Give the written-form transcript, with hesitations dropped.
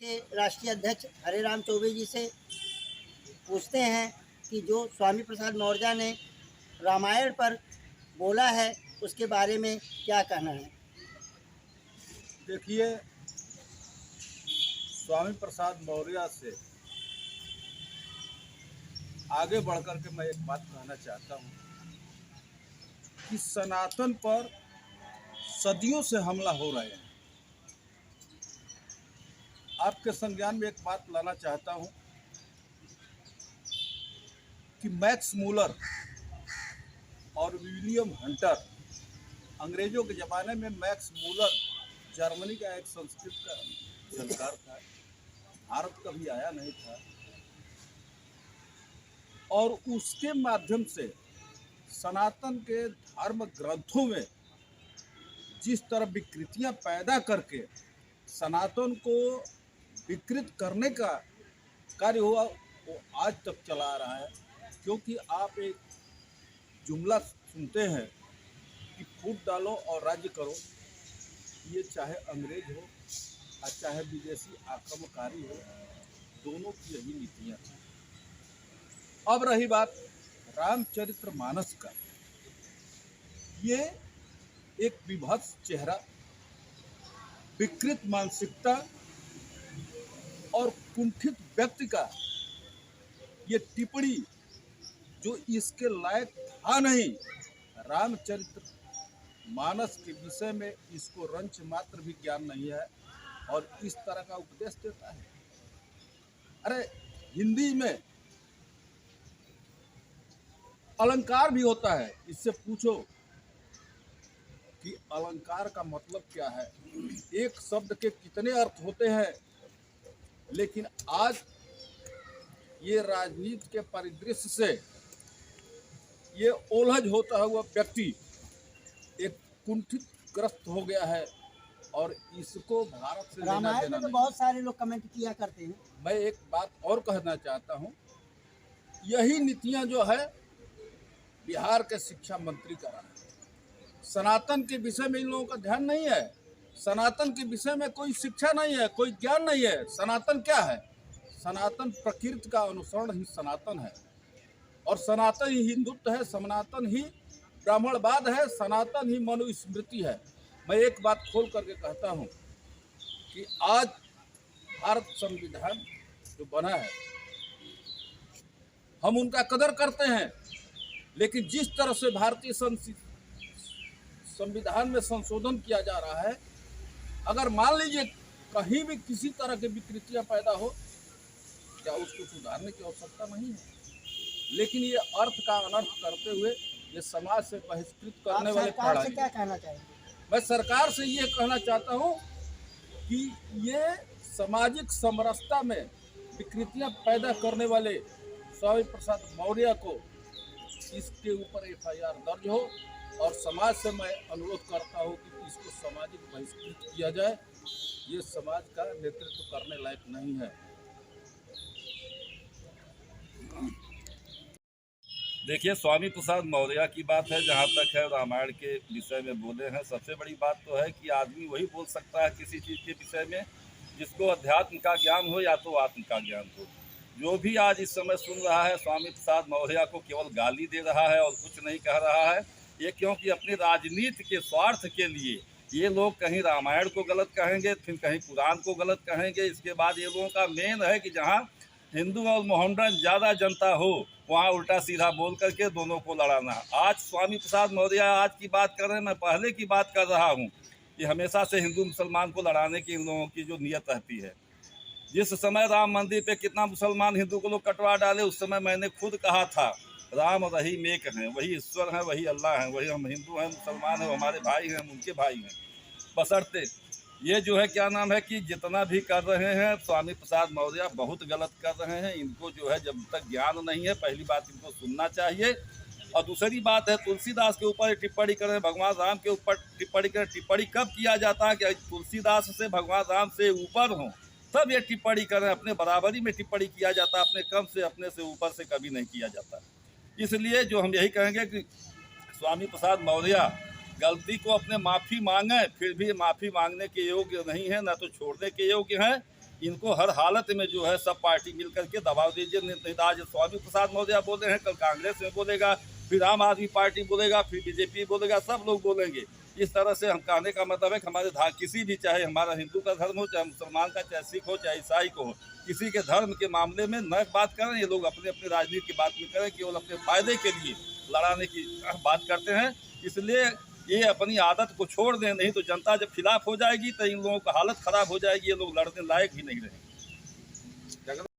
के राष्ट्रीय अध्यक्ष हरिराम चौबे जी से पूछते हैं कि जो स्वामी प्रसाद मौर्य ने रामायण पर बोला है उसके बारे में क्या कहना है। देखिए, स्वामी प्रसाद मौर्य से आगे बढ़कर के मैं एक बात कहना चाहता हूँ कि सनातन पर सदियों से हमला हो रहे हैं। आपके संज्ञान में एक बात लाना चाहता हूँ कि मैक्स मूलर और विलियम हंटर, अंग्रेजों के ज़माने में मैक्स मूलर जर्मनी का एक संस्कृत का जानकार था, भारत कभी आया नहीं था, और उसके माध्यम से सनातन के धर्म ग्रंथों में जिस तरह विकृतियां पैदा करके सनातन को विकृत करने का कार्य हुआ वो आज तक चला आ रहा है। क्योंकि आप एक जुमला सुनते हैं कि फूट डालो और राज्य करो, ये चाहे अंग्रेज हो और चाहे विदेशी आक्रमणकारी हो, दोनों की यही नीतियाँ थी। अब रही बात रामचरितमानस का, ये एक विभत्स चेहरा, विकृत मानसिकता और कुंठित व्यक्ति का ये टिप्पणी जो इसके लायक था नहीं। रामचरितमानस के विषय में इसको रंच मात्र भी ज्ञान नहीं है और इस तरह का उपदेश देता है। अरे हिंदी में अलंकार भी होता है, इससे पूछो कि अलंकार का मतलब क्या है। एक शब्द के कितने अर्थ होते हैं, लेकिन आज ये राजनीति के परिदृश्य से ये ओलझ होता हुआ व्यक्ति एक कुंठित ग्रस्त हो गया है और इसको भारत से लेना देना तो बहुत सारे लोग कमेंट किया करते हैं। मैं एक बात और कहना चाहता हूँ, यही नीतियाँ जो है बिहार के शिक्षा मंत्री का रहा है। सनातन के विषय में इन लोगों का ध्यान नहीं है, सनातन के विषय में कोई शिक्षा नहीं है, कोई ज्ञान नहीं है। सनातन क्या है? सनातन प्रकृति का अनुसरण ही सनातन है, और सनातन ही हिंदुत्व है, सनातन ही ब्राह्मणवाद है, सनातन ही मनुस्मृति है। मैं एक बात खोल करके कहता हूँ कि आज भारत संविधान जो बना है हम उनका कदर करते हैं, लेकिन जिस तरह से भारतीय संविधान में संशोधन किया जा रहा है, अगर मान लीजिए कहीं भी किसी तरह की विकृतियां पैदा हो, क्या उसको सुधारने की आवश्यकता नहीं है। लेकिन ये अर्थ का अनर्थ करते हुए ये समाज से बहिष्कृत करने वाले सरकार से क्या कहना चाहेंगे? मैं सरकार से ये कहना चाहता हूँ कि ये सामाजिक समरसता में विकृतियां पैदा करने वाले स्वामी प्रसाद मौर्य को इसके ऊपर FIR दर्ज हो, और समाज से मैं अनुरोध करता हूँ कि इसको सामाजिक बहिष्कृत किया जाए। ये समाज का नेतृत्व करने लायक नहीं है। देखिए, स्वामी प्रसाद मौर्य की बात है, जहाँ तक है रामायण के विषय में बोले हैं। सबसे बड़ी बात तो है कि आदमी वही बोल सकता है किसी चीज़ के विषय में जिसको अध्यात्म का ज्ञान हो या तो आत्म का ज्ञान हो। जो भी आज इस समय सुन रहा है स्वामी प्रसाद मौर्य को केवल गाली दे रहा है और कुछ नहीं कह रहा है। ये क्योंकि अपनी राजनीति के स्वार्थ के लिए ये लोग कहीं रामायण को गलत कहेंगे, फिर कहीं कुरान को गलत कहेंगे। इसके बाद ये लोगों का मेन है कि जहाँ हिंदू और मोहम्मडन ज़्यादा जनता हो वहाँ उल्टा सीधा बोल करके दोनों को लड़ाना। आज स्वामी प्रसाद मौर्य आज की बात कर रहे हैं, मैं पहले की बात कर रहा हूँ कि हमेशा से हिंदू मुसलमान को लड़ाने की इन लोगों की जो नीयत रहती है। जिस समय राम मंदिर पे कितना मुसलमान हिंदू को लोग कटवा डाले, उस समय मैंने खुद कहा था राम रहीम एक हैं, वही ईश्वर हैं, वही अल्लाह हैं, वही हम हिंदू हैं, मुसलमान हैं, हमारे भाई हैं, हम उनके भाई हैं। बशर्ते ये जो है क्या नाम है कि जितना भी कर रहे हैं स्वामी प्रसाद मौर्य बहुत गलत कर रहे हैं। इनको जो है जब तक ज्ञान नहीं है, पहली बात इनको सुनना चाहिए, और दूसरी बात है तुलसीदास के ऊपर टिप्पणी करें, भगवान राम के ऊपर टिप्पणी करें। टिप्पणी कब किया जाता है कि तुलसीदास से भगवान राम से ऊपर हों तब ये टिप्पणी करें। अपने बराबरी में टिप्पणी किया जाता है, अपने कम से अपने से ऊपर से कभी नहीं किया जाता। इसलिए जो हम यही कहेंगे कि स्वामी प्रसाद मौर्य गलती को अपने माफ़ी मांगे, फिर भी माफ़ी मांगने के योग्य नहीं है, ना तो छोड़ने के योग्य हैं। इनको हर हालत में जो है सब पार्टी मिल करके दबाव दीजिए। नेता आज स्वामी प्रसाद मौर्य बोले हैं, कल कांग्रेस में बोलेगा, फिर आम आदमी पार्टी बोलेगा, फिर बीजेपी बोलेगा, सब लोग बोलेंगे। इस तरह से हम कहने का मतलब है कि हमारे किसी भी, चाहे हमारा हिंदू का धर्म हो, चाहे मुसलमान का, चाहे सिख हो, चाहे ईसाई को हो, किसी के धर्म के मामले में न बात करें। ये लोग अपने अपने राजनीति की बात में करें, केवल अपने फायदे के लिए लड़ाने की बात करते हैं। इसलिए ये अपनी आदत को छोड़ दें, नहीं तो जनता जब खिलाफ हो जाएगी तो इन लोगों का हालत खराब हो जाएगी, ये लोग लड़ने लायक भी नहीं रहेंगे।